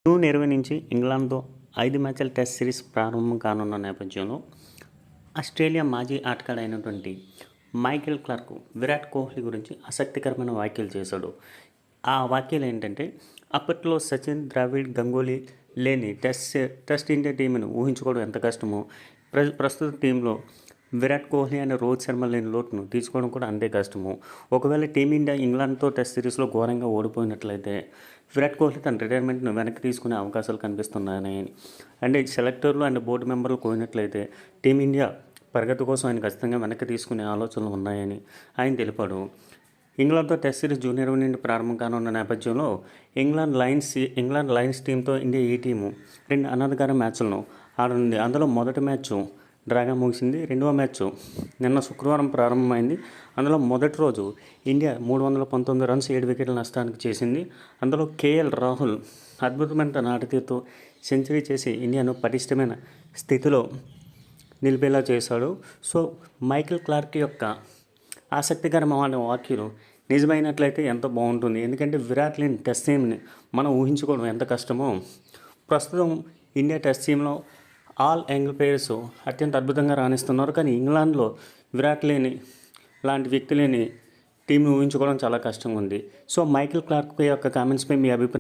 June 20 నుంచి ఇంగ్లాండ్తో 5 మ్యాచ్ల test series ప్రారంభం కానున్న నేపథ్యంలో ఆస్ట్రేలియా మాజీ ఆటగాడు అయినటువంటి మైకేల్ క్లార్క్ విరాట్ కోహ్లీ గురించి ఆసక్తికరమైన వ్యాఖ్యలు చేశాడు. ఆ వ్యాఖ్యలు ఏంటంటే, అప్పట్లో సచిన్, ద్రావిడ్, గంగూలీ లేని టెస్ట్ ఇండియా టీంను ఊహించుకోవడం ఎంత కష్టమో, ప్రస్తుత టీంలో విరాట్ కోహ్లీ అనే రోహిత్ శర్మ లేని లోటును తీసుకోవడం కూడా అంతే కష్టము. ఒకవేళ టీమిండియా ఇంగ్లాండ్తో టెస్ట్ సిరీస్లో ఘోరంగా ఓడిపోయినట్లయితే విరాట్ కోహ్లీ తన రిటైర్మెంట్ను వెనక్కి తీసుకునే అవకాశాలు కనిపిస్తున్నాయని, అండ్ సెలెక్టర్లు అండ్ బోర్డు మెంబర్లు కోరినట్లయితే టీమిండియా ప్రగతి కోసం ఆయన ఖచ్చితంగా వెనక్కి తీసుకునే ఆలోచనలు ఉన్నాయని ఆయన తెలిపాడు. ఇంగ్లాండ్తో టెస్ట్ సిరీస్ జూన్ 20 నుండి ప్రారంభం కానున్న నేపథ్యంలో ఇంగ్లాండ్ లయన్స్ టీంతో ఇండియా ఈ టీము 2 అనధికార మ్యాచ్లను ఆడనుంది. అందులో మొదటి మ్యాచ్ డ్రాగా ముగిసింది. రెండవ మ్యాచ్ నిన్న శుక్రవారం ప్రారంభమైంది. అందులో మొదటి రోజు ఇండియా 319 రన్స్ 7 వికెట్ల నష్టానికి చేసింది. అందులో కేఎల్ రాహుల్ అద్భుతమైన తన ఆటతీరుతో సెంచరీ చేసి ఇండియాను పటిష్టమైన స్థితిలో నిలిపేలా చేశాడు. సో మైకేల్ క్లార్క్ యొక్క ఆసక్తికరమైన వ్యాఖ్యలు నిజమైనట్లయితే ఎంతో బాగుంటుంది. ఎందుకంటే విరాట్ లేని టెస్ట్ టీంని మనం ఊహించుకోవడం ఎంత కష్టమో, ప్రస్తుతం ఇండియా టెస్ట్ టీంలో ఆల్ యంగ్ ప్లేయర్స్ అత్యంత అద్భుతంగా రాణిస్తున్నారు. కానీ ఇంగ్లాండ్లో విరాట్ లేని లాంటి వ్యక్తి లేని టీంను ఊహించుకోవడం చాలా కష్టంగా ఉంది. సో మైకేల్ క్లార్క్ యొక్క కామెంట్స్పై మీ అభిప్రాయం